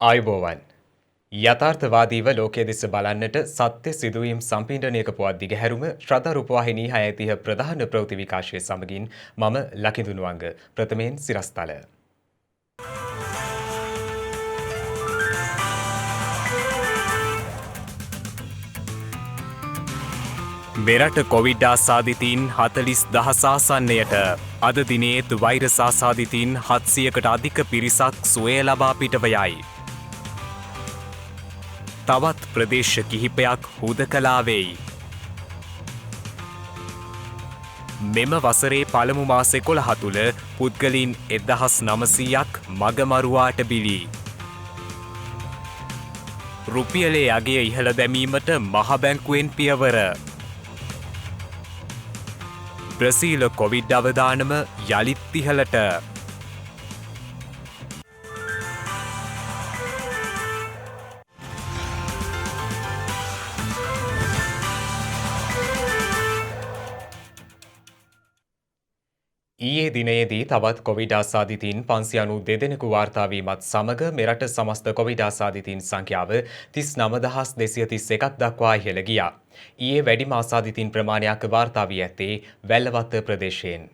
ආයුබෝවන් යථාර්ථවාදීව ලෝකයේ දෙස බලන්නට සත්‍ය සිදුවීම් සම්පීඩනයක පුවත් දිගහැරුම ශ්‍රද්ධා රූපවාහිනී 630 ප්‍රධාන ප්‍රවෘත්ති විකාශය සමගින් මම ලකිඳුනුවංග ප්‍රථමයෙන් සිරස්තල මෙරට කොවිඩ් ආසාදිතයින් 40,000 ආසන්නයට අද දිනේත් වෛරස් ආසාදිතයින් 700කට අධික පිරිසක් සුවය ලබා පිටව යයි. තවත් ප්‍රදේශ කිහිපයක් හුදකලා වෙයි. මෙම වසරේ පළමු මාස 11 තුළ පුද්ගලයන් 1900ක් මගමරුවාට බිලි. රුපියලේ අගය ඉහළ දැමීමට මහ බැංකුවෙන් පියවර. බ්‍රසීල කොවිඩ් අවදානම යළිත් ඉහළට. ඊයේ දිනයේදී තවත් කොවිඩ් ආසාදිතයින් 592 දෙනෙකු වාර්තා වීමත් සමග මෙරට සමස්ත කොවිඩ් ආසාදිතයින් සංඛ්‍යාව 39231ක් දක්වා ඉහළ ගියා. ඊයේ වැඩිම ආසාදිතයින් ප්‍රමාණයක් වාර්තා වී ඇත්තේ වැල්ලවත්ත ප්‍රදේශයෙන්.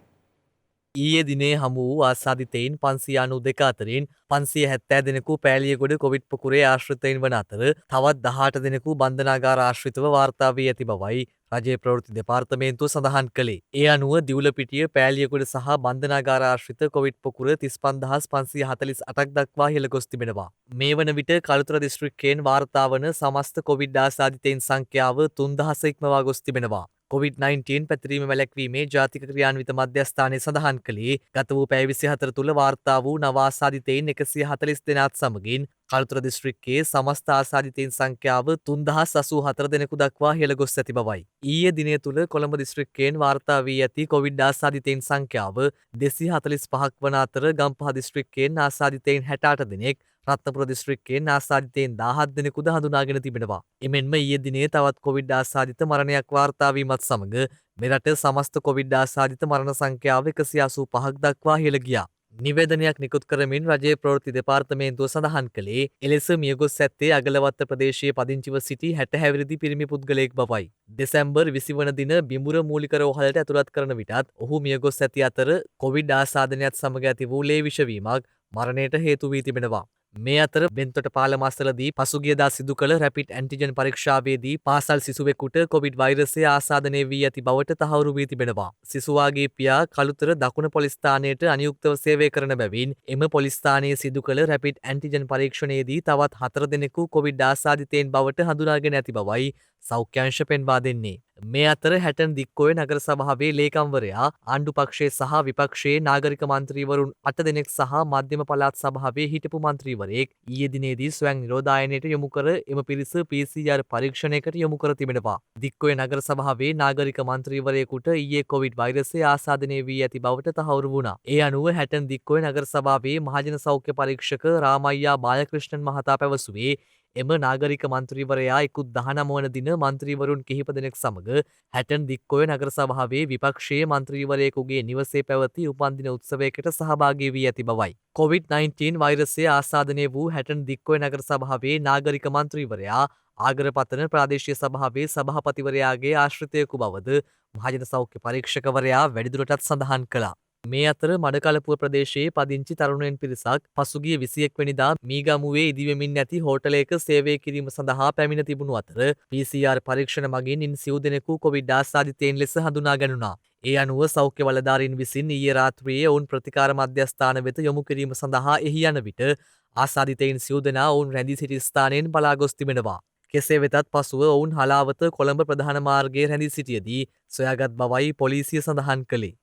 ඊයේ දිනේ හමු වූ ආසාදිතයින් 592 අතරින් 570 දෙනෙකු පෑලියගොඩ කොවිඩ් පොකුරේ ආශ්‍රිතයින් වන අතර තවත් 18 දෙනෙකු බන්ධනාගාර ආශ්‍රිතව වාර්තා වී ඇති බවයි රජයේ ප්‍රවෘත්ති දෙපාර්තමේන්තුව සඳහන් කළේ. ඒ අනුව දිවුලපිටිය පෑලියගොඩ සහ බන්ධනාගාර ආශ්‍රිත කොවිඩ් පොකුර 35548ක් දක්වා ඉහළ ගොස් තිබෙනවා. මේ වන විට කළුතර දිස්ත්‍රික්කයෙන් වාර්තා වන සමස්ත කොවිඩ් ආසාදිතයින් සංඛ්‍යාව 3000 ඉක්මවා ගොස් තිබෙනවා. COVID-19 පැතිරීම වැළැක්වීමේ ජාතික ක්‍රියාන්විත මධ්‍යස්ථානය සඳහන් කළේ ගත වූ පැය 24 තුළ වාර්තා වූ නව ආසාදිතයින් 140 දෙනාත් සමගින් කළුතර දිස්ත්‍රික්කයේ සමස්ත ආසාදිතයින් සංඛ්‍යාව 3084 දෙනෙකු දක්වා ඉහළ ගොස් ඇති බවයි. ඊයේ දිනය තුළ කොළඹ දිස්ත්‍රික්කයෙන් වාර්තා වී ඇති කොවිඩ් ආසාදිතයින් සංඛ්‍යාව 245ක් වන අතර ගම්පහ දිස්ත්‍රික්කයෙන් ආසාදිතයින් 68 දෙනෙක් රත්නපුර දිස්ත්‍රික්කයෙන් ආසාදිතයින් 17 දෙනෙකුද හඳුනාගෙන තිබෙනවා. එමෙන්ම ඊයේ දිනේ තවත් කොවිඩ් ආසාදිත මරණයක් වාර්තා වීමත් සමග මෙරට සමස්ත කොවිඩ් ආසාදිත මරණ සංඛ්‍යාව 185ක් දක්වා ඉහළ ගියා. නිවේදනයක් නිකුත් කරමින් රජයේ ප්‍රවෘත්ති දෙපාර්තමේන්තුව සඳහන් කළේ එලෙස මියගොස් ඇත්තේ අගලවත්ත ප්‍රදේශයේ පදිංචිව සිටි 60 හැවිරිදි පිරිමි පුද්ගලයෙක් බවයි. දෙසැම්බර් 20 වන දින බිඹුර මූලික රෝහලට ඇතුළත් කරන විටත් ඔහු මියගොස් ඇති අතර කොවිඩ් ආසාදනයත් සමග ඇති වූ ලේ විෂවීමක් මරණයට හේතු වී තිබෙනවා. මේ අතර බෙන්තොට පාලමස්සලදී පසුගියදා සිදු කළ රැපිඩ් ඇන්ටිජන් පරීක්ෂාවේදී පාසල් සිසුවෙකුට කොවිඩ් වෛරසය ආසාදනය වී ඇති බවට තහවුරු වී තිබෙනවා. සිසුවාගේ පියා කළුතර දකුණ පොලිස් ස්ථානයට අනියුක්තව සේවය කරන බැවින් එම පොලිස් ස්ථානයේ සිදු කළ රැපිඩ් ඇන්ටිජන් පරීක්ෂණයේදී තවත් 4 දෙනෙකු කොවිඩ් ආසාදිතයින් බවට හඳුනාගෙන ඇති බවයි සෞඛ්‍ය අංශ පෙන්වා දෙන්නේ. මේ අතර හැටන් දික්කොය නගර සභාවේ ලේකම්වරයා ආණ්ඩු පක්ෂයේ සහ විපක්ෂයේ නාගරික මන්ත්‍රීවරුන් 8 දෙනෙක් සහ මධ්‍යම පළාත් සභාවේ හිටපු මන්ත්‍රීවරයෙක් ඊයේ දිනේදී ස්වයං නිරෝධායනයට යොමු කර එම පිරිස PCR පරීක්ෂණයකට යොමු කර තිබෙනවා. දික්කොය නගර සභාවේ නාගරික මන්ත්‍රීවරයෙකුට ඊයේ කොවිඩ් වෛරසය ආසාදනය වී ඇති බවට තහවුරු වුණා. ඒ අනුව හැටන් දික්කොය නගර සභාවේ මහජන සෞඛ්‍ය පරීක්ෂක රාමයියා බාලකෘෂ්ණන් මහතා පැවසුවේ එම නාගරික මන්ත්‍රීවරයා ඉකුත් 19 වන දින මන්ත්‍රීවරුන් කිහිප දෙනෙක් සමග හැටන් දික්කොය නගර සභාවේ විපක්ෂයේ මන්ත්‍රීවරයෙකුගේ නිවසේ පැවති උපන්දින උත්සවයකට සහභාගී වී ඇති බවයි. COVID-19 වෛරසය ආසාදනය වූ හැටන් දික්කොය නගර සභාවේ නාගරික මන්ත්‍රීවරයා ආගරපතන ප්‍රාදේශීය සභාවේ සභාපතිවරයාගේ ආශ්‍රිතයෙකු බවද මහජන සෞඛ්‍ය පරීක්ෂකවරයා වැඩිදුරටත් සඳහන් කළා. මේ අතර මඩකලපුව ප්‍රදේශයේ පදිංචි තරුණයන් පිරිසක් පසුගිය 21 වෙනිදා මීගමුවේ ඉදිවෙමින් ඇති හෝටලයක සේවය කිරීම සඳහා පැමිණ තිබුණු අතර PCR පරීක්ෂණ මගින් ඉන් සිව් දෙනෙකු කොවිඩ් ආසාදිතයින් ලෙස හඳුනා ගැනුණා. ඒ අනුව සෞඛ්‍ය බලධාරීන් විසින් ඊයේ රාත්‍රියේ ඔවුන් ප්‍රතිකාර මධ්‍යස්ථාන වෙත යොමු කිරීම සඳහා එහි යන විට ආසාදිතයින් සිව් දෙනා ඔවුන් රැඳී සිටි ස්ථානයෙන් පලා ගොස් තිබෙනවා. කෙසේ වෙතත් පසුව ඔවුන් හලාවත කොළඹ ප්‍රධාන මාර්ගයේ රැඳී සිටියදී සොයාගත් බවයි පොලිසිය සඳහන් කළේ.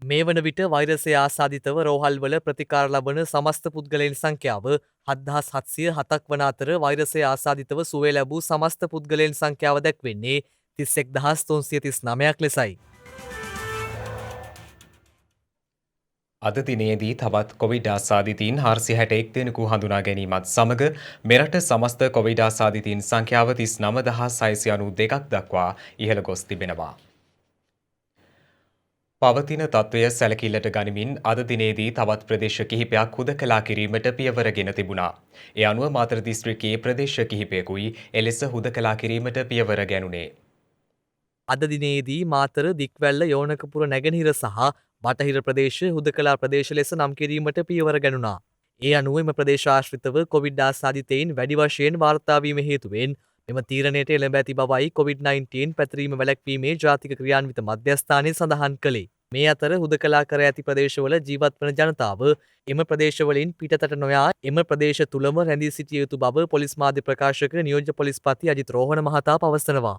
මේ වන විට වෛරසය ආසාදිතව රෝහල්වල ප්‍රතිකාර ලබන සමස්ත පුද්ගලයන් සංඛ්‍යාව 7707ක් වන අතර වෛරසය ආසාදිතව සුවය ලැබූ සමස්ත පුද්ගලයන් සංඛ්‍යාව දැක්වෙන්නේ 31339ක් ලෙසයි. අද දිනේදී තවත් කොවිඩ් ආසාදිතයින් 461 දෙනෙකු හඳුනා ගැනීමත් සමග මෙරට සමස්ත කොවිඩ් ආසාදිතයින් සංඛ්‍යාව 39692ක් දක්වා ඉහළ ගොස් තිබෙනවා. පවතින තත්ත්වය සැලකිල්ලට ගනිමින් අද දිනේදී තවත් ප්‍රදේශ කිහිපයක් හුදකලා කිරීමට පියවරගෙන තිබුණා. ඒ අනුව මාතර දිස්ත්‍රික්කයේ ප්‍රදේශ කිහිපයකුයි එලෙස හුදකලා කිරීමට පියවර ගැනුණේ. අද දිනේදී මාතර දික්වැල්ල යෝනකපුර නැගෙනහිර සහ බටහිර ප්‍රදේශ හුදකලා ප්‍රදේශ ලෙස නම් කිරීමට පියවර ගැනුණා. ඒ අනුව එම ප්‍රදේශ ආශ්‍රිතව කොවිඩ් ආසාදිතයින් වැඩි වශයෙන් වාර්තා වීම හේතුවෙන් මෙම තීරණයට එළඹ ඇති බවයි COVID-19 පැතිරීම වැළැක්වීමේ ජාතික ක්‍රියාන්විත මධ්‍යස්ථානය සඳහන් කළේ. මේ අතර හුදකලා කර ඇති ප්‍රදේශවල ජීවත් වන ජනතාව එම ප්‍රදේශවලින් පිටතට නොයා එම ප්‍රදේශ තුළම රැඳී සිටිය යුතු බව පොලිස් මාධ්‍ය ප්‍රකාශක නියෝජ්‍ය පොලිස්පති අජිත් රෝහණ මහතා පවසනවා.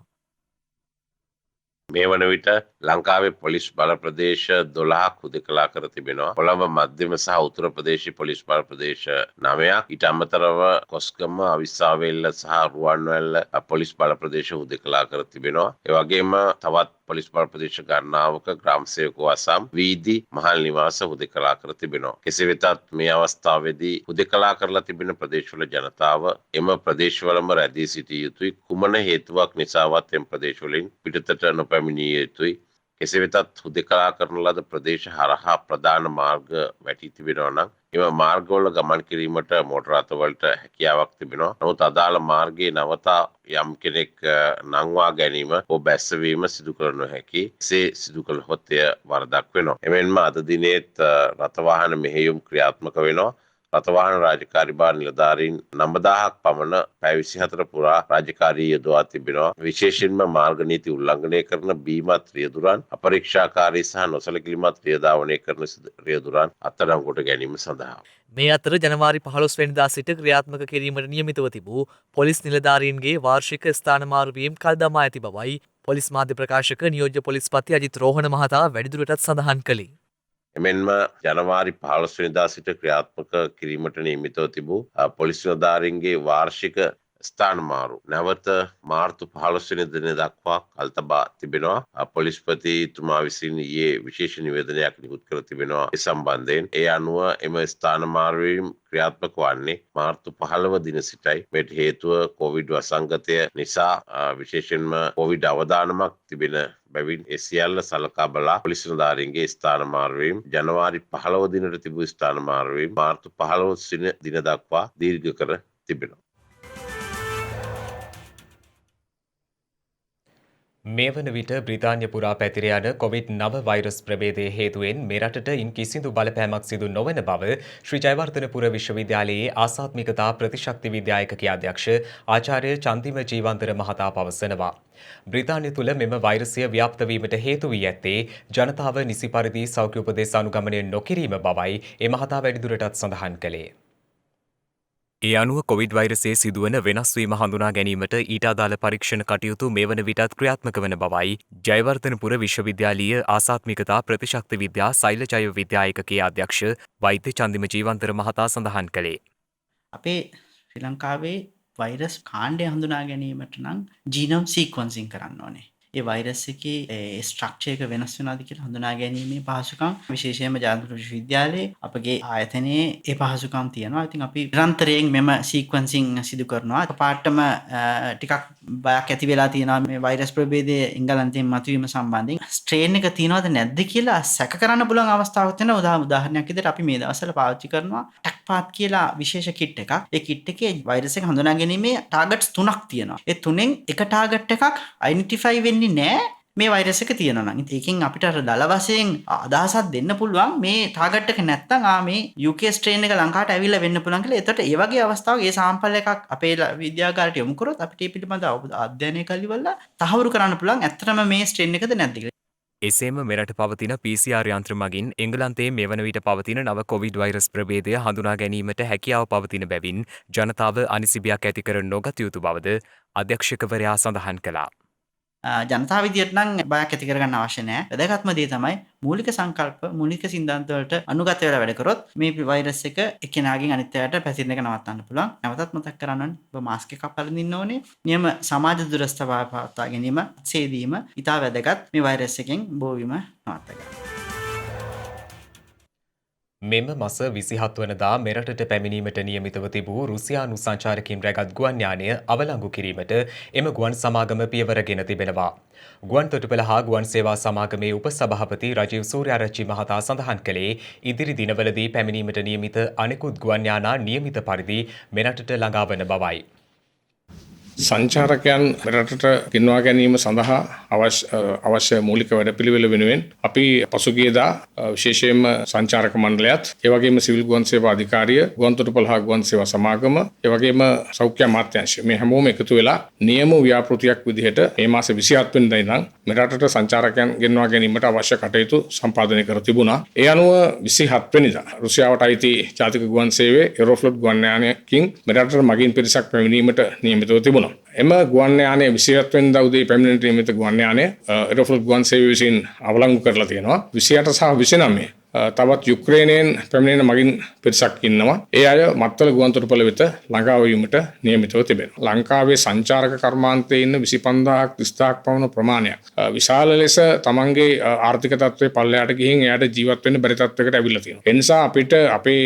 මේ වන විට ලංකාවේ පොලිස් බල ප්‍රදේශ 12ක් හුදකලා කර තිබෙනවා. කොළඹ මධ්‍යම සහ උතුර ප්‍රදේශීය පොලිස් බල ප්‍රදේශ 9ක්. ඊට අමතරව කොස්ගම, අවිස්සාවේල්ල සහ රුවන්වැල්ල පොලිස් බල ප්‍රදේශ හුදකලා කර තිබෙනවා. ඒ වගේම තවත් පොලිස් බල ප්‍රදේශ ගණනාවක ග්‍රාම සේවකව අසම් වීදි මහල් නිවාස හුදකලා කර තිබෙනවා. කෙසේ වෙතත් මේ අවස්ථාවේදී හුදකලා කරලා තිබෙන ප්‍රදේශවල ජනතාව එම ප්‍රදේශවලම රැඳී සිටිය යුතුයි. කුමන හේතුවක් නිසාවත් එම ප්‍රදේශවලින් පිටතට නොපැමිණිය යුතුයි. කෙසේ වෙතත් හුදකලා කරන ලද ප්‍රදේශ හරහා ප්‍රධාන මාර්ග වැටී තිබෙනවා නම් එම මාර්ගවල ගමන් කිරීමට මෝටර රථවලට හැකියාවක් තිබෙනවා. නමුත් අදාළ මාර්ගයේ නවතා යම් කෙනෙක් නංවා ගැනීම හෝ බැස්සවීම සිදු කර නොහැකි. එසේ සිදු කළහොත් එය වරදක් වෙනවා. එමෙන්ම අද දිනේත් රථවාහන මෙහෙයුම් ක්‍රියාත්මක වෙනවා. රථවාහන රාජකාරී භාර නිලධාරීන් 9000ක් පමණ පැය 24 පුරා රාජකාරී යොදවා තිබෙනවා. විශේෂයෙන්ම මාර්ග නීති උල්ලංඝනය කරන බීමත් රියදුරන්, අපරීක්ෂාකාරී සහ නොසලකිලිමත් රියදාවනය කරන රියදුරන් අත්අඩංගුවට ගැනීම සඳහා. මේ අතර ජනවාරි 15 වෙනිදා සිට ක්‍රියාත්මක කිරීමට නියමිතව තිබූ පොලිස් නිලධාරීන්ගේ වාර්ෂික ස්ථාන මාරුවීම් කල් දමා ඇති බවයි පොලිස් මාධ්‍ය ප්‍රකාශක නියෝජ්‍ය පොලිස්පති අජිත් රෝහණ මහතා වැඩිදුරටත් සඳහන් කළේ. එමෙන්ම ජනවාරි 15 වෙනිදා සිට ක්‍රියාත්මක කිරීමට නියමිතව තිබූ පොලිස් නිලධාරීන්ගේ වාර්ෂික ස්ථාන මාරු නැවත මාර්තු 15 වෙනි දින දක්වා කල් තබා තිබෙනවා. පොලිස්පතිතුමා විසින් ඊයේ විශේෂ නිවේදනයක් නිකුත් කර තිබෙනවා ඒ සම්බන්ධයෙන්. ඒ අනුව එම ස්ථාන මාරුවීම් ක්‍රියාත්මක වන්නේ මාර්තු 15 දින සිටයි. මේට හේතුව කොවිඩ් වසංගතය නිසා විශේෂයෙන්ම කොවිඩ් අවදානමක් තිබෙන බැවින් ඒ සියල්ල සලකා බලා පොලිස් නිලධාරීන්ගේ ස්ථාන මාරුවීම් ජනවාරි 15 දිනට තිබූ ස්ථාන මාරුවීම් මාර්තු 15 දින දක්වා දීර්ඝ කර තිබෙනවා. මේ වන විට බ්‍රිතාන්‍ය පුරා පැතිර යන COVID-9 වෛරස් ප්‍රභේදය හේතුවෙන් මෙරටට ඉන් කිසිදු බලපෑමක් සිදු නොවන බව ශ්‍රී ජයවර්ධනපුර විශ්වවිද්‍යාලයේ ආසාත්මිකතා ප්‍රතිශක්ති විද්‍යායකගේ අධ්‍යක්ෂ ආචාර්ය චන්දිම ජීවන්තර මහතා පවසනවා. බ්‍රිතාන්‍ය තුළ මෙම වෛරසය ව්‍යාප්ත වීමට හේතු වී ඇත්තේ ජනතාව නිසි පරිදි සෞඛ්‍ය උපදෙස් අනුගමනය නොකිරීම බවයි ඒ මහතා වැඩිදුරටත් සඳහන් කළේ. ඒ අනුව කොවිඩ් වෛරසයේ සිදුවන වෙනස්වීම හඳුනා ගැනීමට ඊට අදාළ පරීක්ෂණ කටයුතු මේ වන විටත් ක්‍රියාත්මක වන බවයි ජයවර්ධනපුර විශ්වවිද්‍යාලීය ආසාත්මිකතා ප්‍රතිශක්ති විද්‍යා සෛල ජෛව විද්‍යායකගේ අධ්‍යක්ෂ වෛද්‍ය චන්දිම ජීවන්තර මහතා සඳහන් කළේ. අපේ ශ්‍රී ලංකාවේ වෛරස් කාණ්ඩය හඳුනා ගැනීමට නම් ජීනෝම් සීක්වන්සින් කරන්න ඕනේ. ඒ වෛරස් එකේ ස්ට්‍රක්චර් එක වෙනස් වෙනවද කියලා හඳුනා ගැනීමේ පහසුකම් විශේෂයෙන්ම ජයවර්ධන විශ්වවිද්‍යාලයේ අපගේ ආයතනයේ ඒ පහසුකම් තියෙනවා. ඉතින් අපි නිරන්තරයෙන් මෙම සීක්වන්සින් සිදු කරනවා. පාටම ටිකක් බයක් ඇති වෙලා තියෙනවා මේ වෛරස් ප්‍රභේදයේ එංගලන්තයෙන් මතුවීම සම්බන්ධයෙන්. ස්ට්‍රේන් එක තියෙනවද නැද්ද කියලා සැක කරන්න පුළුවන් අවස්ථාවක් තියෙනවා. උදාහරණයක් විදිහට අපි මේ දවස්වල පාවිච්චි කරනවා ටක්පාත් කියලා විශේෂ කිට් එකක්. ඒ කිට් එකේ වෛරස් එක හඳුනා ගැනීමේ ටාගට්ස් 3ක් තියෙනවා. ඒ තුනෙන් එක ටාගට් එකක් අයිඩෙන්ටිෆයි වෙන්නේ නෑ මේ වෛරස් එක තියෙනවා නම්. ඉතින් ඒකෙන් අපිට අර දල වශයෙන් අදහසක් දෙන්න පුළුවන් මේ ටාගට් එක නැත්තම් මේ UK ස්ට්‍රේන් එක ලංකාවට ඇවිල්ලා වෙන්න පුළුවන් කියලා. ඒතකොට ඒ වගේ අවස්ථාවක ඒ සාම්පල් එකක් අපේ විද්‍යාගාරයට යොමු කරොත් අපිට මේ පිළිබඳව අධ්‍යයනය කරලා තහවුරු කරන්න පුළුවන් ඇත්තටම මේ ස්ට්‍රේන් එකද නැද්ද කියලා. එසේම මෙරට පවතින PCR යන්ත්‍ර මගින් එංගලන්තයේ මෙවන විට පවතින නව කොවිඩ් වෛරස් ප්‍රභේදය හඳුනා ගැනීමට හැකියාව පවතින බැවින් ජනතාව අනිසිබියක් ඇති කර නොගත යුතු බවද අධ්‍යක්ෂකවරයා සඳහන් කළා. ජනතාව විදියට නම් බයක් ඇති කරගන්න අවශ්‍ය නැහැ. වැදගත්ම දේ තමයි මූලික සංකල්ප මූලික සිද්ධාන්ත වලට අනුගත වෙලා වැඩ කරොත් මේ වෛරස් එක එක්කෙනාගෙන් අනිත් අයට පැතිරෙන එක නවත්තන්න පුළුවන්. නැවතත් මතක් කරන්න ඕනේ ඔබ මාස්ක් එකක් පළඳින්න ඕනේ. නියම සමාජ දුරස්ථතාවය පවත්වා ගැනීම, සේදීම ඉතා වැදගත් මේ වෛරස් එකෙන් බෝවීම නවත්ත ගන්න. මෙම මස 27 වනදා මෙරටට පැමිණීමට නියමිතව තිබූ රුසියානු සංචාරකින් රැගත් ගුවන් යානය අවලංගු කිරීමට එම ගුවන් සමාගම පියවරගෙන තිබෙනවා. ගුවන් තොටුපළ හා ගුවන් සේවා සමාගමේ උපසභාපති රජීව් සූර්යාරච්චි මහතා සඳහන් කළේ ඉදිරි දිනවලදී පැමිණීමට නියමිත අනෙකුත් ගුවන් යානා නියමිත පරිදි මෙරටට ළඟා වන බවයි. සංචාරකයන් මෙරටට ගෙන්වා ගැනීම සඳහා අවශ්‍ය මූලික වැඩපිළිවෙල වෙනුවෙන් අපි පසුගියදා විශේෂයෙන්ම සංචාරක මණ්ඩලයත් ඒ වගේම සිවිල් ගුවන් සේවා අධිකාරිය ගුවන් තොටුපළ හා ගුවන් සේවා සමාගම ඒ වගේම සෞඛ්‍ය අමාත්‍යාංශය මේ හැමෝම එකතු වෙලා නියම ව්‍යාපෘතියක් විදිහට මේ මාස 27 වෙනිදා ඉඳන් මෙරටට සංචාරකයන් ගෙන්වා ගැනීමට අවශ්‍ය කටයුතු සම්පාදනය කර තිබුණා. ඒ අනුව 27 වෙනිදා රුසියාවට අයිති ජාතික ගුවන් සේවයේ ඒරෝෆ්ලොට් ගුවන් යානයකින් මෙරටට මගින් පිරිසක් පැමිණීමට නියමිතව තිබුණා. එම ගුවන් යානය 27 වෙනිදා උදේ පැමිණෙන නියමිත ගුවන් යානය ඒරෝෆ්ලොට් ගුවන් සේවය විසින් අවලංගු කරලා තියෙනවා. 28 සහ 29 තවත් යුක්‍රේනයෙන් පැමිණෙන මගින් පිරිසක් ඉන්නවා. ඒ අය මත්තල ගුවන් තොටුපළ වෙත ළඟා වීමට නියමිතව තිබෙනවා. ලංකාවේ සංචාරක කර්මාන්තයේ ඉන්න 25000ක් 30000ක් පමණ ප්‍රමාණයක් විශාල ලෙස තමන්ගේ ආර්ථික තත්ත්වයේ පල්ලයට ගිහින් එයාට ජීවත් වෙන්න බැරි තත්ත්වයකට ඇවිල්ලා තියෙනවා. ඒ නිසා අපිට අපේ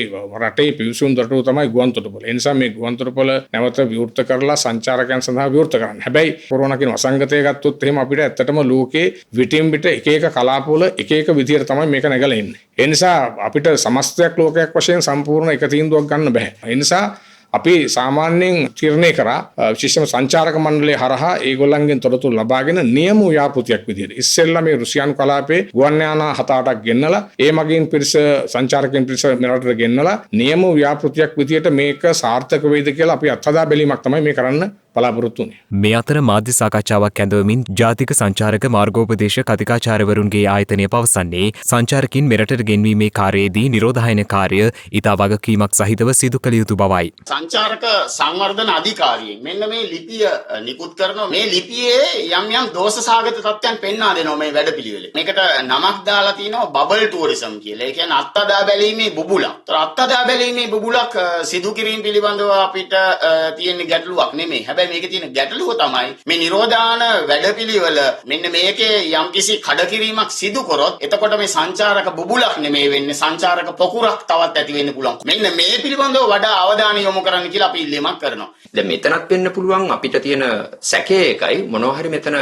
රටේ පිවිසුම් දොරටුව තමයි ගුවන් තොටුපළ. ඒ නිසා මේ ගුවන් තොටුපළ නැවත විවෘත කරලා සංචාරකයන් සඳහා විවෘත කරන්න. හැබැයි කොරෝනා කියන වසංගතය ගත්තොත් එහෙම අපිට ඇත්තටම ලෝකේ විටින් විට එක එක කලාපවල එක එක විදියට තමයි මේක නැගලා එන්නේ. ඒ නිසා අපිට සමස්තයක් ලෝකයක් වශයෙන් සම්පූර්ණ එක තීන්දුවක් ගන්න බෑ. ඒ නිසා අපි සාමාන්‍යයෙන් තීරණය කරා විශේෂම සංචාරක මණ්ඩලය හරහා ඒගොල්ලන්ගෙන් තොරතුරු ලබාගෙන නියම ව්‍යාපෘතියක් විදියට ඉස්සෙල්ලා මේ රුසියානු කලාපයේ ගුවන් යාන 7-8ක් ගෙන්නලා ඒ මගින් පිරිස සංචාරකයන් පිරිස මෙරටට ගෙන්නලා නියම ව්‍යාපෘතියක් විදියට මේක සාර්ථක වෙයිද කියලා අපි අත්හදා බැලීමක් තමයි මේ කරන්න බලාපොරොත්තු වෙන්නේ. මේ අතර මාධ්‍ය සාකච්ඡාවක් ඇඳවමින් ජාතික සංචාරක මාර්ගෝපදේශ කතිකාචාර්යවරුන්ගේ ආයතනය පවසන්නේ සංචාරකින් මෙරටට ගෙන්වීමේ කාර්යයේදී නිරෝධායන කාර්ය ඉතා වගකීමක් සහිතව සිදු කළ යුතු බවයි. සංචාරක සංවර්ධන අධිකාරියෙන් මෙන්න මේ ලිපිය නිකුත් කරනවා. මේ ලිපියේ යම් දෝෂ සාගත තත්ත්වයන් පෙන්වා දෙනවා මේ වැඩපිළිවෙලේ. මේකට නමක් දාලා තිනවා බබල් ටුවරිසම් කියලා. ඒ කියන්නේ අත්අදා බැලීමේ බුබුලක්. ඒතර අත්අදා බැලීමේ බුබුලක් සිදු කිරීම පිළිබඳව අපිට තියෙන ගැටලුවක් නෙමෙයි. හැබැයි මේකේ තියෙන ගැටලුව තමයි මේ නිරෝධාන වැඩපිළිවෙල මෙන්න මේකේ යම්කිසි කඩකිරීමක් සිදු කරොත් එතකොට මේ සංචාරක බුබුලක් නෙමෙයි වෙන්නේ සංචාරක පොකුරක් තවත් ඇති වෙන්න පුළුවන්. මෙන්න මේ පිළිබඳව වඩා අවධානය යොමු කරන්න කියලා අපි ඉල්ලීමක් කරනවා. දැන් මෙතනත් වෙන්න පුළුවන් අපිට තියෙන සැකය එකයි මොනවා හරි මෙතන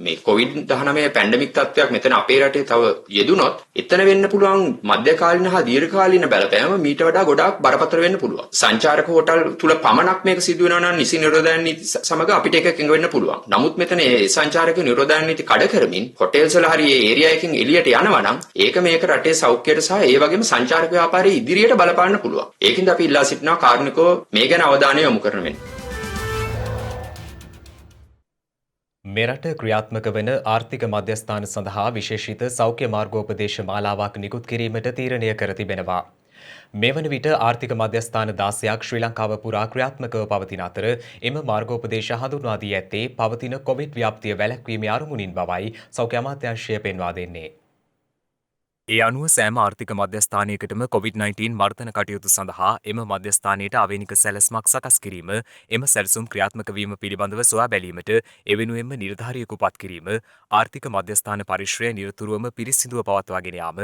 මේ COVID-19 පැන්ඩමික් තත්ත්වයක් මෙතන අපේ රටේ තව යෙදුනොත් එතන වෙන්න පුළුවන් මධ්‍යකාලීන හා දීර්ඝකාලීන බලපෑම මීට වඩා ගොඩාක් බරපතල වෙන්න පුළුවන්. සංචාරක හෝටල් තුල පමණක් මේක සිදු වෙනවා නම් නිසි නිරෝධායන නීති සමග අපිට ඒක එකඟ වෙන්න පුළුවන්. නමුත් මෙතන ඒ සංචාරක නිරෝධායන නීති කඩ කරමින් හොටෙල්ස් වල හරි ඒ ඒරියා එකකින් එළියට යනවා නම් ඒක මේක රටේ සෞඛ්‍යයට සහ ඒ වගේම සංචාරක ව්‍යාපාරයේ ඉදිරියට බලපාන්න පුළුවන්. ඒකින්ද අපි ඉල්ලා සිටිනවා කාර්මිකව මේ ගැන අවධානය යොමු කරන වෙන්න. මෙරට ක්‍රියාත්මක වන ආර්ථික මධ්‍යස්ථාන සඳහා විශේෂිත සෞඛ්‍ය මාර්ගෝපදේශ මාලාවක් නිකුත් කිරීමට තීරණය කර තිබෙනවා. මෙවන විට ආර්ථික මධ්‍යස්ථාන 16ක් ශ්‍රී ලංකාව පුරා ක්‍රියාත්මකව පවතින අතර එම මාර්ගෝපදේශ හඳුන්වා දී ඇත්තේ පවතින කොවිඩ් ව්‍යාප්තිය වැළැක්වීමේ අරමුණින් බවයි සෞඛ්‍ය අමාත්‍යාංශය පෙන්වා දෙන්නේ. ඒ අනුව සෑම ආර්ථික මධ්‍යස්ථානයකටම COVID-19 මර්ධන කටයුතු සඳහා එම මධ්‍යස්ථානයට අවේනික සැලැස්මක් සකස් කිරීම, එම සැලසුම් ක්‍රියාත්මක වීම පිළිබඳව සොයා බැලීමට එවෙනුවෙන්ම නිලධාරියෙකු පත් කිරීම, ආර්ථික මධ්‍යස්ථාන පරිශ්‍රය නිරතුරුවම පිරිසිදුව පවත්වාගෙන යාම,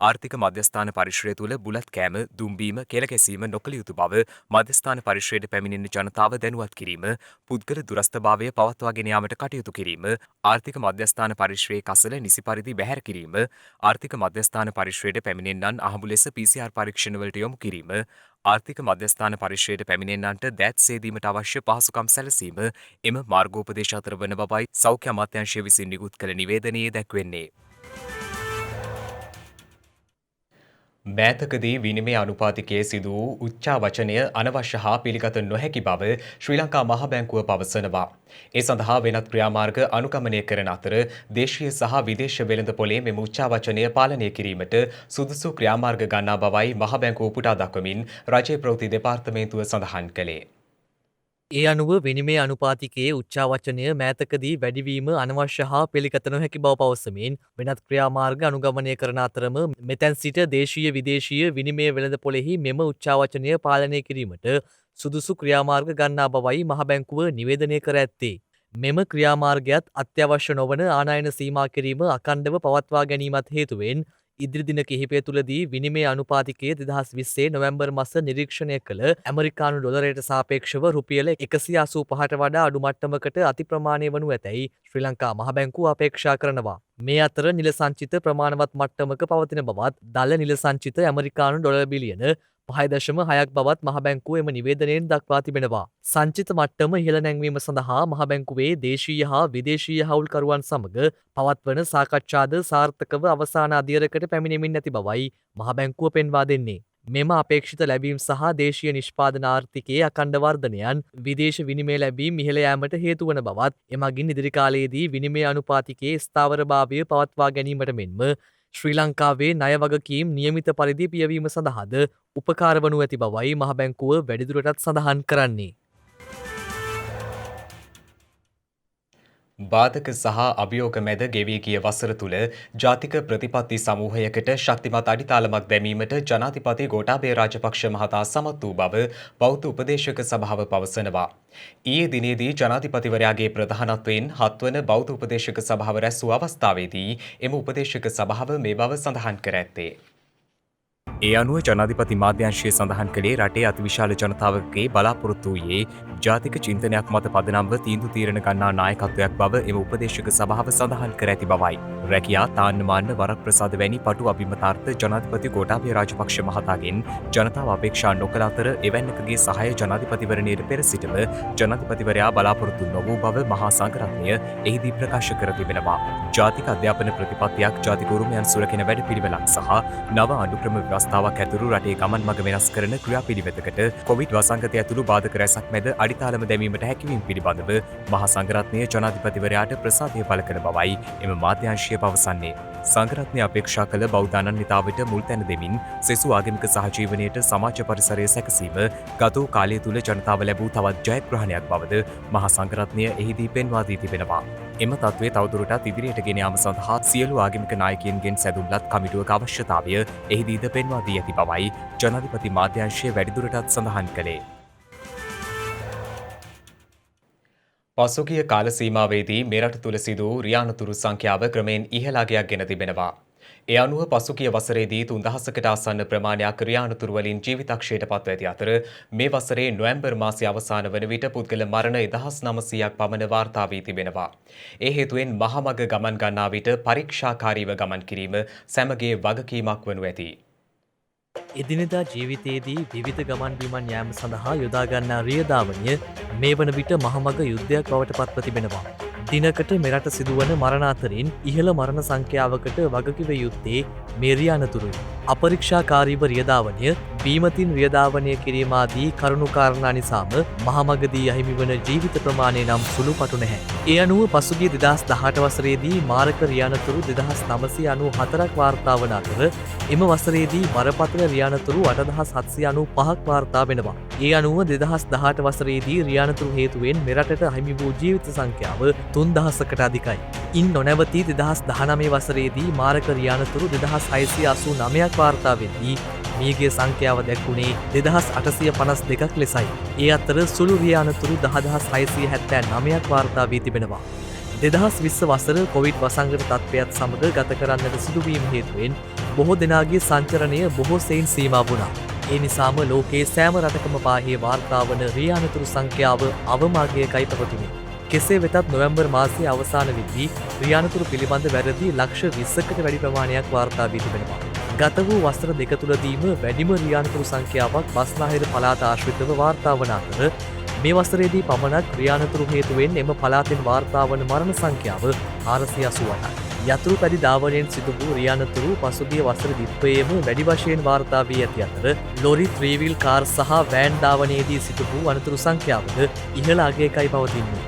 ආර්ථික මධ්‍යස්ථාන පරිශ්‍රය තුළ බුලත් කෑම, දුම්බීම, කෙල කැසීම නොකළ යුතු බව මධ්‍යස්ථාන පරිශ්‍රයට පැමිණෙන ජනතාව දැනුවත් කිරීම, පුද්ගල දුරස්ථභාවය පවත්වාගෙන යාමට කටයුතු කිරීම, ආර්ථික මධ්‍යස්ථාන පරිශ්‍රයේ කසල නිසි පරිදි බැහැර කිරීම, ආර්ථික මධ්‍යස්ථාන පරිශ්‍රයට පැමිණෙන්නන් අහඹු ලෙස PCR පරීක්ෂණවලට යොමු කිරීම, ආර්ථික මධ්‍යස්ථාන පරිශ්‍රයට පැමිණෙන්නන්ට දෑත් සේදීමට අවශ්‍ය පහසුකම් සැලසීම එම මාර්ගෝපදේශ අතර වන බවයි සෞඛ්‍ය අමාත්‍යාංශය විසින් නිකුත් කළ නිවේදනයේ දැක්වෙන්නේ. මෑතකදී විනිමය අනුපාතිකයේ සිදු වූ උච්චාවචනය අනවශ්‍ය හා පිළිගත නොහැකි බව ශ්‍රී ලංකා මහ බැංකුව පවසනවා. ඒ සඳහා වෙනත් ක්‍රියාමාර්ග අනුගමනය කරන අතර දේශීය සහ විදේශ වෙළඳපොලේ මෙම උච්චාවචනය පාලනය කිරීමට සුදුසු ක්‍රියාමාර්ග ගන්නා බවයි මහ බැංකුව උපුටා දක්වමින් රජයේ ප්‍රවෘත්ති දෙපාර්තමේන්තුව සඳහන් කළේ. ඒ අනුව විනිමය අනුපාතිකයේ උච්චාවචනය මෑතකදී වැඩිවීම අනවශ්‍ය හා පිළිගත නොහැකි බව පවසමින් වෙනත් ක්‍රියාමාර්ග අනුගමනය කරන අතරම මෙතැන් සිට දේශීය විදේශීය විනිමය වෙළඳපොලෙහි මෙම උච්චාවචනය පාලනය කිරීමට සුදුසු ක්‍රියාමාර්ග ගන්නා බවයි මහ බැංකුව නිවේදනය කර ඇත්තේ. මෙම ක්‍රියාමාර්ගයත් අත්‍යවශ්‍ය නොවන ආනයන සීමා කිරීම අඛණ්ඩව පවත්වා ගැනීමත් හේතුවෙන් ඉදිරි දින කිහිපය තුළදී විනිමය අනුපාතිකය 2020 නොවැම්බර් මාස නිරීක්ෂණය කළ ඇමරිකානු ඩොලරයට සාපේක්ෂව රුපියල 185ට වඩා අඩු මට්ටමකට අති ප්‍රමාණය වනු ඇතැයි ශ්‍රී ලංකා මහ බැංකුව අපේක්ෂා කරනවා. මේ අතර නිල සංචිත ප්‍රමාණවත් මට්ටමක පවතින බවත් දළ නිල සංචිත ඇමරිකානු ඩොලර් බිලියන 5.6ක් බවත් මහ බැංකුව එම නිවේදනයෙන් දක්වා තිබෙනවා. සංචිත මට්ටම ඉහළ නැංවීම සඳහා මහ බැංකුවේ දේශීය හා විදේශීය හවුල්කරුවන් සමග පවත්වන සාකච්ඡාද සාර්ථකව අවසාන අදියරකට පැමිණෙමින් නැති බවයි මහ බැංකුව පෙන්වා දෙන්නේ. මෙම අපේක්ෂිත ලැබීම් සහ දේශීය නිෂ්පාදන ආර්ථිකයේ අඛණ්ඩ වර්ධනයන් විදේශ විනිමය ලැබීම් ඉහළ යාමට හේතු වන බවත් එමගින් ඉදිරි කාලයේදී විනිමය අනුපාතිකයේ ස්ථාවරභාවය පවත්වා ගැනීමට මෙන්ම ශ්‍රී ලංකාවේ ණය වගකීම් නියමිත පරිදි පියවීම සඳහාද උපකාර වනු ඇති බවයි මහ බැංකුව වැඩිදුරටත් සඳහන් කරන්නේ. බාධක සහ අභියෝග මැද ගෙවී ගිය වසර තුළ ජාතික ප්‍රතිපත්ති සමූහයකට ශක්තිමත් අඩිතාලමක් දැමීමට ජනාධිපති ගෝඨාභය රාජපක්ෂ මහතා සමත් වූ බව බෞද්ධ උපදේශක සභාව පවසනවා. ඊයේ දිනේදී ජනාධිපතිවරයාගේ ප්‍රධානත්වයෙන් 7 වන බෞද්ධ උපදේශක සභාව රැස් වූ අවස්ථාවේදී එම උපදේශක සභාව මේ බව සඳහන් කර ඇත්තේ. ඒ අනුව ජනාධිපති මාධ්‍යංශය සඳහන් කළේ රටේ අතිවිශාල ජනතාවගේ බලාපොරොත්තු වූයේ ජාතික චින්තනයක් මත පදනම්ව තීන්දුව తీරන ගන්නා නායකත්වයක් බව එම උපදේශක සභාව සඳහන් කර ඇති බවයි. රැකියා තාන්නමාන්න වරප්‍රසාද වැනි පටු අභිමතාර්ථ ජනාධිපති ගෝඨාභය රාජපක්ෂ මහතාගෙන් ජනතාව අපේක්ෂා නොකළ අතර එවැන්නකගේ සහාය ජනාධිපතිවරණයට පෙර සිටම ජනාධිපතිවරයා බලාපොරොත්තු නොවූ බව මහා සංඝරත්නය එහිදී ප්‍රකාශ කර තිබෙනවා. ජාතික අධ්‍යාපන ප්‍රතිපත්තියක් ජාතික උරුමයන් සුරකින වැඩපිළිවෙලක් සහ නව අනුක්‍රම ව්‍යවස්ථාවක් ඇතුළු රටේ ගමන් මඟ වෙනස් කරන ක්‍රියාපිළිවෙතකට කොවිඩ් වසංගතය ඇතුළු බාධක රැසක් මැද අඩිතාලම දැමීමට හැකිවීම පිළිබඳව මහා සංඝරත්නය ජනාධිපතිවරයාට ප්‍රසාදය පළ කළ බවයි එම මාධ්‍යංශය පවසන්නේ. සංඝරත්නය අපේක්ෂා කළ බෞද්ධ අනන්‍යතාවට මුල් තැන දෙමින් සෙසු ආගමික සහජීවනයට සමාජ පරිසරය සැකසීම ගත වූ කාලය තුළ ජනතාව ලැබූ තවත් ජයග්‍රහණයක් බවද මහා සංඝරත්නය එහිදී පෙන්වා දී තිබෙනවා. එම තත්ත්වය තවදුරටත් ඉදිරියට ගෙන යාම සඳහා සියලු ආගමික නායකයන්ගෙන් සැදුම්ලත් කමිටුවක අවශ්‍යතාවය එහිදීද පෙන්වා දී ඇති බවයි ජනාධිපති මාධ්‍යංශය වැඩිදුරටත් සඳහන් කළේ. පසුගිය කාල සීමාවේදී මෙරට තුළ සිදු වූ රියානතුරු සංඛ්‍යාව ක්‍රමයෙන් ඉහළාගයක් ගෙන තිබෙනවා. ඒ අනුව පසුගිය වසරේදී 3000කට ආසන්න ප්‍රමාණයක් රියානතුරු වලින් ජීවිතක්ෂයට පත්ව ඇති අතර මේ වසරේ නොවැම්බර් මාසයේ අවසාන වන විට පුද්ගල මරණ 1900ක් පමණ වාර්තා වී තිබෙනවා. ඒ හේතුවෙන් මහමග ගමන් ගන්නා විට පරීක්ෂාකාරීව ගමන් කිරීම සැමගේ වගකීමක් වනු ඇති. එදිනෙදා ජීවිතයේදී විවිධ ගමන් බිමන් යෑම සඳහා යොදාගන්නා රියදාවනිය මේ වන විට මහමග යුද්ධයක් බවට පත්ව තිබෙනවා. දිනකට මෙරට සිදුවන මරණ අතරින් ඉහළ මරණ සංඛ්‍යාවකට වගකිව යුත්තේ මේ රියානතුරුයි. අපරීක්ෂාකාරීව රියදාවනය බීමතින් රියදාවනය කිරීමාදී කරුණුකාරණා නිසාම මහමගදී අහිමි වන ජීවිත ප්‍රමාණය නම් සුළු පටු නැහැ. ඒ අනුව පසුගිය 2018 වසරේදී මාරක රියානතුරු 2994ක් වාර්තා වන අතර එම වසරේදී බරපතල රියානතුරු 8795ක් වාර්තා වෙනවා. ඒ අනුව 2018 වසරේදී රියානතුරු හේතුවෙන් මෙරටට අහිමි වූ ජීවිත සංඛ්‍යාව 3000කට අධිකයි. ඉන් නොනැවතී 2019 වසරේදී මාරක රියානතුරු 2689ක් වාර්තා වෙද්දී මියගිය සංඛ්‍යාව දැක්වුණේ 2852ක් ලෙසයි. ඒ අතර සුළු රියානතුරු 10679ක් වාර්තා වී තිබෙනවා. 2020 වසර කොවිඩ් වසංගත තත්ත්වයත් සමග ගත කරන්නට සිදුවීම හේතුවෙන් බොහෝ දෙනාගේ සංචරණය බොහෝ සෙයින් සීමා වුණා. ඒ නිසාම ලෝකයේ සෑම රටකම පාහේ වාර්තා වන රියානතුරු සංඛ්‍යාව අවමාගයකයි පවතිනේ. කෙසේ වෙතත් නොවැම්බර් මාසයේ අවසාන වෙද්දී රියානතුරු පිළිබඳ වැරදි ලක්ෂ 20කට වැඩි ප්‍රමාණයක් වාර්තා වී තිබෙනවා. ගත වූ වසර දෙක තුළදීම වැඩිම රියානතුරු සංඛ්‍යාවක් බස්නාහිර පළාත ආශ්‍රිතව වාර්තා වන අතර මේ වසරේදී පමණක් රියානතුරු හේතුවෙන් එම පළාතෙන් වාර්තා වන මරණ සංඛ්‍යාව 488යි. යතුරු පැදි ධාවනයෙන් සිදු වූ රියානතුරු පසුගිය වසර දිත්වයේම වැඩි වශයෙන් වාර්තා වී ඇති අතර ලොරි ත්‍රීවිල් කාර් සහ වෑන් ධාවනයේදී සිදු වූ අනතුරු සංඛ්‍යාවද ඉහළ අගයකයි පවතින්නේ.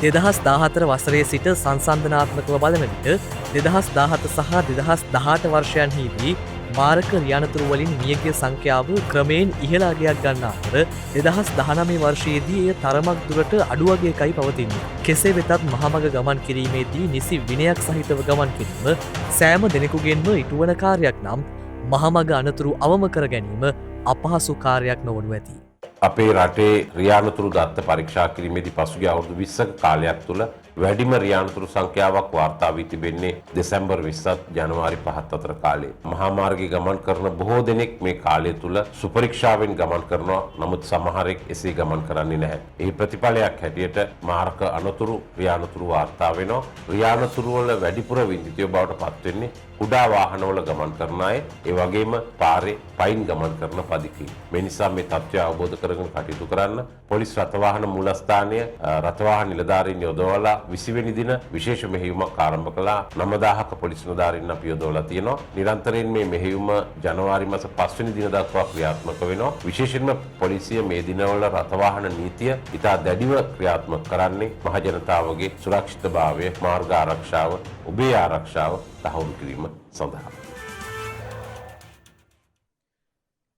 2014 වසරේ සිට සංසන්දනාත්මකව බලන විට 2017 සහ 2018 වර්ෂයන්හිදී මාරක රියානතුරු වලින් මියගිය සංඛ්‍යාව ක්‍රමයෙන් ඉහළ අගයක් ගන්නා අතර 2019 වර්ෂයේදී එය තරමක් දුරට අඩු අගයකයි පවතින්නේ. කෙසේ වෙතත් මහමග ගමන් කිරීමේදී නිසි විනයක් සහිතව ගමන් කිරීම සෑම දෙනෙකුගෙන්ම ඉටුවන කාර්යයක් නම් මහමග අනතුරු අවම කර ගැනීම අපහසු කාර්යයක් නොවනු ඇති. අපේ රටේ රියානතුරු දත්ත පරීක්ෂා කිරීමේදී පසුගිය අවුරුදු 20ක කාලයක් තුළ වැඩිම රියානතුරු සංඛ්‍යාවක් වාර්තා වී තිබෙන්නේ දෙසැම්බර් 20 ජනවාරි 5 අතර කාලේ. මහා මාර්ගයේ ගමන් කරන බොහෝ දෙනෙක් මේ කාලය තුල සුපරීක්ෂාවෙන් ගමන් කරනවා. නමුත් සමහරෙක් එසේ ගමන් කරන්නේ නැහැ. එහි ප්‍රතිඵලයක් හැටියට මාර්ග අනතුරු රියානතුරු වාර්තා වෙනවා. රියානතුරු වල වැඩිපුර විඳිතිය බවට පත් වෙන්නේ කුඩා වාහනවල ගමන් කරන අය, ඒ වගේම පාරේ පයින් ගමන් කරන පදිකී. මේ නිසා මේ තත්ත්වය අවබෝධ කරගෙන කටයුතු කරන්න පොලිස් රථවාහන මූලස්ථානය රථවාහන නිලධාරීන් යොදවලා 20 වෙනි දින විශේෂ මෙහෙයුමක් ආරම්භ කළා. 9000ක පොලිස් නිලධාරීන් අපි යොදවලා තියෙනවා. නිරන්තරයෙන් මේ මෙහෙයුම ජනවාරි මාස 5 වෙනි දින දක්වා ක්‍රියාත්මක වෙනවා. විශේෂයෙන්ම පොලිසිය මේ දිනවල රථවාහන නීතිය ඉතා දැඩිව ක්‍රියාත්මක කරන්නේ මහ ජනතාවගේ සුරක්ෂිතභාවය, මාර්ග ආරක්ෂාව, ඔබේ ආරක්ෂාව තහවුරු කිරීම සඳහා.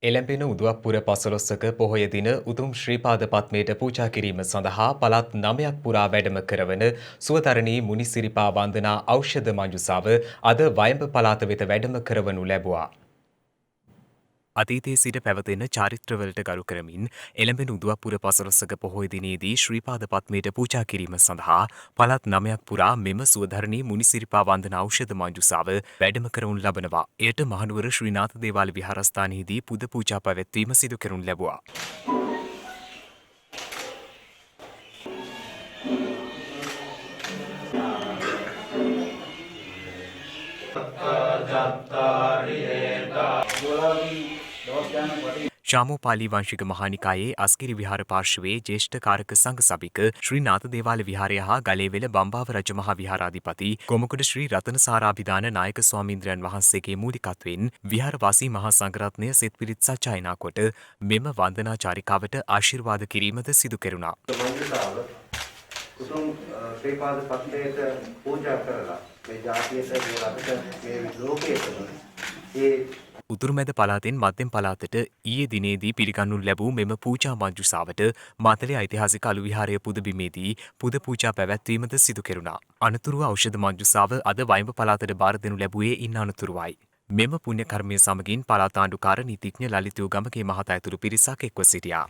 එළඹෙන උදුවප්පුර පසළොස්වක පොහොය දින උතුම් ශ්‍රීපාද පත්මයට පූජා කිරීම සඳහා පළාත් 9ක් පුරා වැඩම කරවන සුවතරණී මුනිසිරිපා වන්දනා ඖෂධ මංජුසාව අද වයඹ පළාත වෙත වැඩම කරවනු ලැබුවා. අතීතයේ සිට පැවතෙන චාරිත්‍රවලට ගරු කරමින් එළඹෙන උදුවප්පුර පසළොස්වක පොහොය දිනේදී ශ්‍රීපාද පත්මයට පූජා කිරීම සඳහා පළාත් 9ක් පුරා මෙම සුවධරණී මුනිසිරිපා වන්දනා ඖෂධ මංජුසාව වැඩම කරවනු ලබනවා. එයට මහනුවර ශ්‍රීනාථ දේවාල විහාරස්ථානයේදී පුද පූජා පැවැත්වීම සිදු කරනු ලැබුවා. ශාමෝපාලි වංශික මහානිකායේ අස්ගිරි විහාර පාර්ශවයේ ජ්‍යෙෂ්ඨ කාරක සංඝ සභික ශ්‍රී නාථ දේවාල විහාරය හා ගලේවෙල බම්බාව රජමහා විහාරාධිපති කොමකොඩ ශ්‍රී රතනසාරාභිදාන නායක ස්වාමීන්ද්‍රයන් වහන්සේගේ මූලිකත්වයෙන් විහාරවාසී මහා සංඝරත්නය සෙත් පිරිත් සජ්ජායනා කොට මෙම වන්දනා චාරිකාවට ආශිර්වාද කිරීමද සිදු කෙරුණා. උතුම් ශ්‍රීපාද පත්මයට පූජා කරලා මේ ජාතියට මේ රටට මේ ලෝකයට ඒ උතුරුමැද පළාතෙන් මධ්‍යම පළාතට ඊයේ දිනේදී පිළිගන්නු ලැබූ මෙම පූජා මංජුසාවට මාතලේ ඓතිහාසික අලු විහාරය පුදබිමේදී පුද පූජා පැවැත්වීමද සිදු කෙරුණා. අනතුරුව ඖෂධ මංජුසාව අද වයඹ පළාතට බාර දෙනු ලැබුවේ ඉන් අනතුරුවයි. මෙම පුණ්‍ය කර්මය සමගින් පළාත් ආණ්ඩුකාර නීතිඥ ලලිතූ ගමගේ මහතා ඇතුළු පිරිසක් එක්ව සිටියා.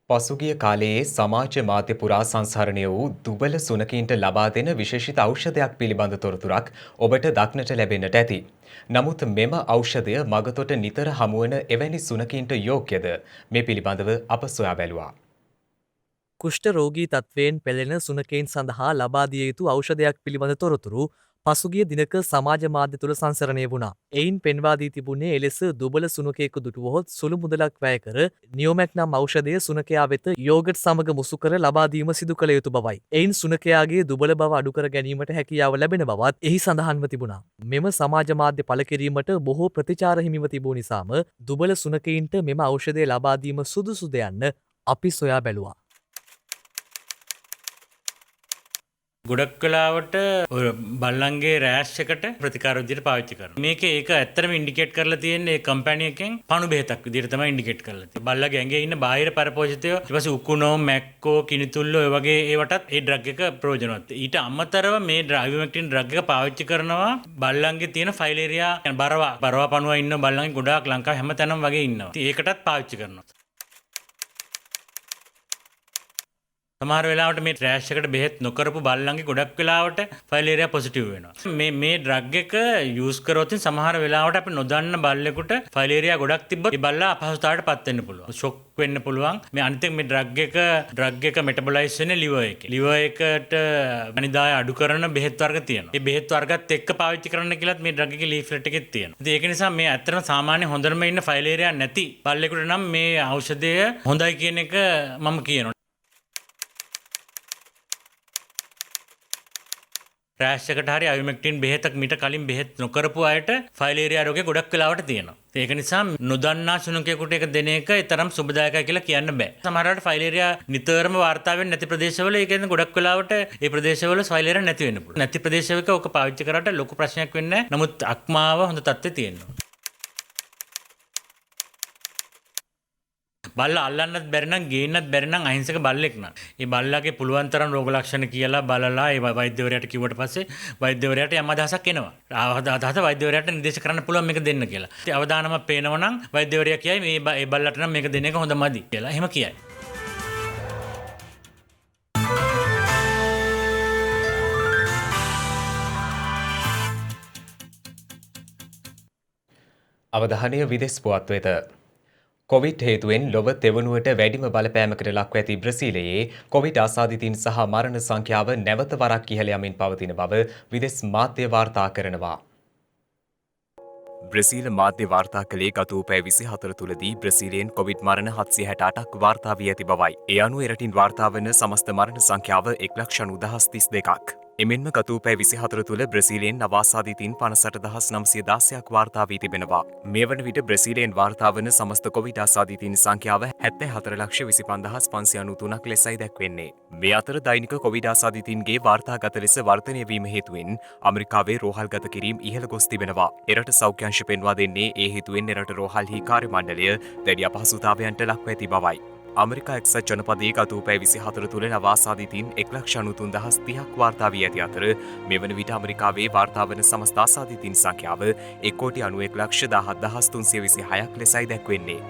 පසුගිය කාලයේ සමාජ මාධ්‍ය පුරා සංසරණය වූ දුබල සුනකීන්ට ලබා දෙන විශේෂිත ඖෂධයක් පිළිබඳ තොරතුරක් ඔබට දක්නට ලැබෙන්නට ඇති. නමුත් මෙම ඖෂධය මගතොට නිතර හමුවන එවැනි සුනකීන්ට යෝග්‍යද? මේ පිළිබඳව අප සොයා බැලුවා. කුෂ්ඨ රෝගී තත්වයෙන් පෙළෙන සුනකයින් සඳහා ලබා දිය යුතු ඖෂධයක් පිළිබඳ තොරතුරු පසුගිය දිනක සමාජ මාධ්‍ය තුළ සංසරණය වුණා. එයින් පෙන්වා දී තිබුණේ එලෙස දුබල සුනකයෙකු දුටුවහොත් සුළු මුදලක් වැය කර නියෝමැක් නම් ඖෂධය සුනකයා වෙත යෝගට් සමග මුසු කර ලබා දීම සිදු කළ යුතු බවයි. එයින් සුනකයාගේ දුබල බව අඩු කර ගැනීමට හැකියාව ලැබෙන බවත් එහි සඳහන්ව තිබුණා. මෙම සමාජ මාධ්‍ය පළ කිරීමට බොහෝ ප්‍රතිචාර හිමිව තිබූ නිසාම දුබල සුනකයින්ට මෙම ඖෂධය ලබා දීම සුදුසුද යන්න අපි සොයා බැලුවා. ගොඩක් කලාවට බල්ලන්ගේ රෑෂ් එකට ප්‍රතිකාර විදිහට පාවිච්චි කරනවා. මේක ඒක ඇත්තටම ඉන්ඩිකේට් කරලා තියෙන්නේ කම්පැනි එකෙන් පණු බෙහෙතක් විදිහට තමයි ඉන්ඩිකේට් කරලා තියෙන්නේ. බල්ලගේ ඇඟේ ඉන්න බාහිර පරපෝෂිතයෝ ඊට පස්සේ උකුණෝ, මැක්කෝ, කිනිතුල්ලෝ ඒ වගේ ඒවටත් ඒ ඩ්‍රග් එක ප්‍රයෝජනවත්. ඊට අමතරව මේ ඉවර්මෙක්ටින් ඩ්‍රග් එක පාවිච්චි කරනවා බල්ලන්ගේ තියෙන ෆයිලේරියා බරවා පණුවා ඉන්න බල්ලන්ගේ ගොඩාක් ලංකාවේ හැමතැනම වගේ ඉන්නවා. ඒකටත් පාවිච්චි කරනවා. සමහර වෙලාවට මේ ට්‍රෑෂ් එකට බෙහෙත් නොකරපු බල්ලන්ගේ ගොඩක් වෙලාවට ෆයිලේරියා පොසිටිව් වෙනවා. මේ ඩ්‍රග් එක යූස් කරොත් සමහර වෙලාවට අපි නොදන්න බල්ලෙකුට ෆයිලේරියා ගොඩක් තිබ්බොත් ඒ බල්ලා අපහසුතාවයට පත් වෙන්න පුළුවන්. ෂොක් වෙන්න පුළුවන්. මේ අනිත් එක මේ ඩ්‍රග් එක මෙටබොලයිස් වෙන්නේ liver එකේ. liver එකට අනිදාය අඩු කරන බෙහෙත් වර්ග තියෙනවා. මේ බෙහෙත් වර්ගත් එක්ක පාවිච්චි කරන්න කියලාත් මේ ඩ්‍රග් එකේ ලීෆ්ලෙට් එකේ තියෙනවා. ඉතින් ඒක නිසා මේ ඇත්තටම සාමාන්‍ය හොඳම ඉන්න ෆයිලේරියා නැති බල්ලෙකුට නම් මේ ඖෂධය හොඳයි කියන එක මම කියනවා. රෑෂ් එකට හරි අයිවර්මෙක්ටින් බෙහෙතක් මීට කලින් බෙහෙත් නොකරපු අයට ෆයිලේරියා රෝගය ගොඩක් වෙලාවට තියෙනවා. ඒක නිසා නොදන්නා සුනකයෙකුට ඒක දෙන එක තරම් සුබදායකයි කියලා කියන්න බෑ. සමහර වෙලාවට ෆයිලේරියා නිතරම වාර්තා වෙන්නේ නැති ප්‍රදේශවල ඒ කියන්නේ ගොඩක් වෙලාවට ඒ ප්‍රදේශවල ෆයිලේරියා නැති වෙන්න පුළුවන්. නැති ප්‍රදේශවක ඔක පාවිච්චි කරාට ලොකු ප්‍රශ්නයක් වෙන්නේ නැහැ. නමුත් අක්මාව හොඳ තත්ත්වයේ තියෙනවා. බල්ලා අල්ලන්නත් බැරි නම් ගේන්නත් බැරි නම් අහිංසක බල්ලෙක් නම් ඒ බල්ලාගේ පුළුවන් තරම් රෝග ලක්ෂණ කියලා බලලා ඒ වෛද්‍යවරයාට කිව්වට පස්සේ වෛද්‍යවරයාට යම් අදහසක් එනවා. අදහස වෛද්‍යවරයාට නිර්දේශ කරන්න පුළුවන් මේක දෙන්න කියලා. ඉතින් අවදානම පේනව නම් වෛද්‍යවරයා කියයි මේ බල්ලට නම් මේක දෙන එක හොඳ මදි කියලා. එහෙම කියයි. අවධානය විදෙස් පුවත් වෙත. කොවිඩ් හේතුවෙන් ලොව තෙවනුවට වැඩිම බලපෑමකට ලක්ව ඇති බ්‍රසීලයේ කොවිඩ් ආසාදිතයින් සහ මරණ සංඛ්‍යාව නැවත වරක් ඉහළ යමින් පවතින බව විදෙස් මාධ්‍ය වාර්තා කරනවා. බ්‍රසීල මාධ්‍ය වාර්තා කළේ ගත වූ පැය 24 තුළදී බ්‍රසීලයෙන් කොවිඩ් මරණ 768ක් වාර්තා වී ඇති බවයි. ඒ අනුව එරටින් වාර්තා වන සමස්ත මරණ සංඛ්‍යාව 1,90,32ක්. එමෙන්ම ගත වූ පැය 24 තුළ බ්‍රසීලයෙන් නවාසාදිතයින් 58,916ක් වාර්තා වී තිබෙනවා. මේ වන විට බ්‍රසීලයෙන් වාර්තා වන සමස්ත කොවිඩ් ආසාදිතයින් සංඛ්‍යාව 74,25,593ක් ලෙසයි දැක්වෙන්නේ. මේ අතර දෛනික කොවිඩ් ආසාදිතයින්ගේ වාර්තාගත ලෙස වර්ධනය වීම හේතුවෙන් ඇමරිකාවේ රෝහල්ගත කිරීම ඉහළ ගොස් තිබෙනවා. එරට සෞඛ්‍ය අංශ පෙන්වා දෙන්නේ ඒ හේතුවෙන් එරට රෝහල්හි කාර්ය මණ්ඩලය දැඩි අපහසුතාවයන්ට ලක්ව ඇති බවයි. ඇමරිකා එක්සත් ජනපදයේ ගත වූ පැය 24 තුළ නවාසාදිතයින් 1,93,30ක් වාර්තා වී ඇති අතර මේ වන විට ඇමරිකාවේ වාර්තා වන සමස්ත ආසාදිතයින් සංඛ්‍යාව 1,91,1326ක් ලෙසයි දැක්වෙන්නේ.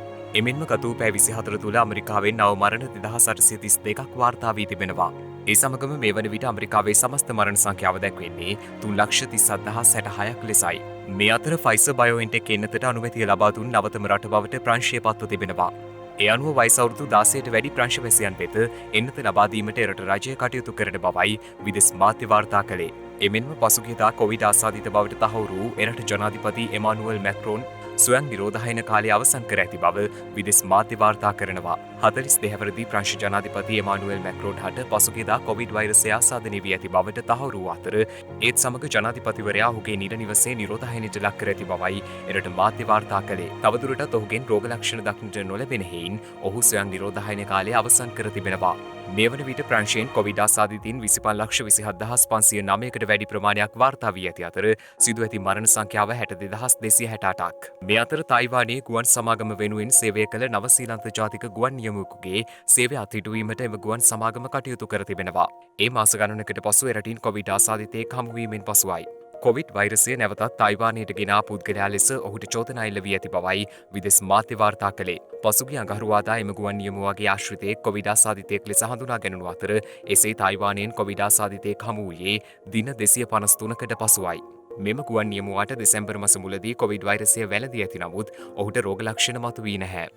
එමෙන්ම ගත වූ පැය 24 තුළ ඇමරිකාවෙන් නව මරණ 2,832ක් වාර්තා වී තිබෙනවා. ඒ සමගම මේ වන විට ඇමරිකාවේ සමස්ත මරණ සංඛ්‍යාව දැක්වෙන්නේ 3,37,066ක් ලෙසයි. මේ අතර ෆයිසර් බයෝඑන්ටෙක් එන්නතට අනුමැතිය ලබා දුන් නවතම රට බවට ප්‍රංශය පත්ව තිබෙනවා. ඒ අනුව වයස අවුරුදු 16ට වැඩි ප්‍රංශවැසියන් වෙත එන්නත ලබා දීමට එරට රජය කටයුතු කරන බවයි විදෙස් මාධ්‍ය වාර්තා කළේ. එමෙන්ම පසුගියදා කොවිඩ් ආසාදිත බවට තහවුරු වූ එරට ජනාධිපති එමානුවල් මැක්‍රෝන් ස්වයං නිරෝධායන කාලය අවසන් කර ඇති බව විදෙස් මාධ්‍ය වාර්තා කරනවා. 42 වරදී ප්‍රංශ ජනාධිපති එමානුවල් මැක්‍රෝන් හට පසුගියදා කොවිඩ් වෛරසය ආසාදනය වී ඇති බවට තහවුරු වූ අතර ඒත් සමග ජනාධිපතිවරයා ඔහුගේ නිල නිවසේ නිරෝධායනයට ලක් කර ඇති බවයි එරට මාධ්‍ය වාර්තා කළේ. තවදුරටත් ඔහුගෙන් රෝග ලක්ෂණ දක්නට නොලැබෙන හේයින් ඔහු ස්වයං නිරෝධායන කාලය අවසන් කර තිබෙනවා. මේ වන විට ප්‍රංශයෙන් කොවිඩ් ආසාදිතයින් 25,27,509කට වැඩි ප්‍රමාණයක් වාර්තා වී ඇති අතර සිදු ඇති මරණ සංඛ්‍යාව 62,268ක්. මේ අතර තායිවානයේ ගුවන් සමාගම වෙනුවෙන් සේවය කළ නවසීලන්ත ජාතික ගුවන් නියමුවෙකුගේ සේවය අත්හිටුවීමට එම ගුවන් සමාගම කටයුතු කර තිබෙනවා. ඒ මාස ගණනකට පසු එරටින් කොවිඩ් ආසාදිතයෙක් හමුවීමෙන් පසුවයි. කොවිඩ් වෛරසය නැවතත් තායිවානයට ගෙනා පුද්ගලයා ලෙස ඔහුට චෝදනා එල්ල වී ඇති බවයි විදෙස් මාධ්‍ය වාර්තා කළේ. පසුගිය අඟහරුවාදා එම ගුවන් නියමුවාගේ ආශ්‍රිතයෙක් කොවිඩ් ආසාදිතයෙක් ලෙස හඳුනා ගැනුණු අතර එසේ තායිවානයෙන් කොවිඩ් ආසාදිතයෙක් හමු වූයේ දින 253කට පසුවයි. මෙම ගුවන් නියමුවාට දෙසැම්බර් මාස මුලදී කොවිඩ් වෛරසය වැළඳී ඇති නමුත් ඔහුට රෝග ලක්ෂණ මතුවී නැහැ.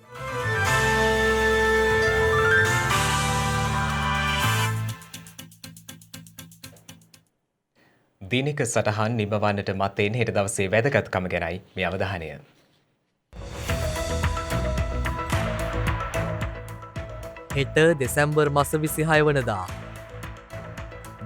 දිනක සටහන් නිමවන්නට මත්තෙන් හෙට දවසේ වැදගත්කම ගැනයි මේ අවධානය. හෙට දෙසැම්බර් මස 26 වනදා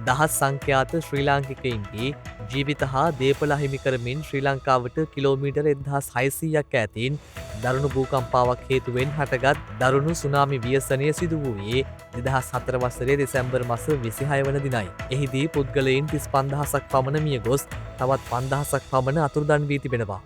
දහස් සංඛ්‍යාත ශ්‍රී ලාංකිකයින්ගේ ජීවිත හා දේපල අහිමි කරමින් ශ්‍රී ලංකාවට කිලෝමීටර් 1600ක් ඈතින් දරුණු භූකම්පාවක් හේතුවෙන් හටගත් දරුණු සුනාමි ව්‍යසනය සිදු වූයේ 2004 වසරේ දෙසැම්බර් මාස 26 වන දිනයි. එහිදී පුද්ගලයන් 35000ක් පමණ මිය ගොස් තවත් 5000ක් පමණ අතුරුදන් වී තිබෙනවා.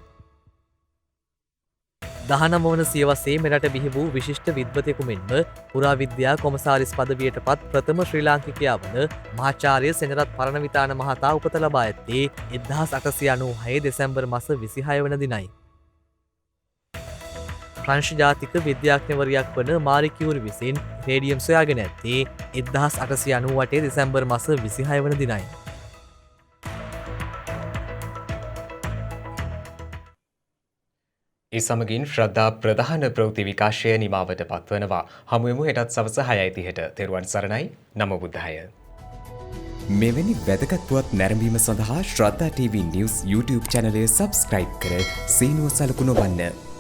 19 වන සියවසේ මෙරට බිහි වූ විශිෂ්ට විද්වතෙකු මෙන්ම පුරාවිද්‍යා කොමසාරිස් පදවියට පත් ප්‍රථම ශ්‍රී ලාංකිකයා වන මහාචාර්ය සෙනරත් පරණවිතාන මහතා උපත ලබා ඇත්තේ 1896 දෙසැම්බර් මාස 26 වන දිනයි. ප්‍රංශ ජාතික විද්‍යාඥවරයක් වන මාරි කියුරි විසින් රේඩියම් සොයාගෙන ඇත්තේ 1898 දෙසැම්බර් මාස 26 වන දිනයි. ඒ සමගින් ශ්‍රද්ධා ප්‍රධාන ප්‍රවෘත්ති විකාශය නිමාවට පත්වනවා. හමුවෙමු හෙටත් සවස 6:30ට. තෙරුවන් සරණයි. නමෝ බුද්ධාය. මෙවැනි වැදගත් පුවත් නැරඹීම සඳහා ශ්‍රද්ධා TV News YouTube channel එක subscribe කර සීනුව සලකුණු වන්න.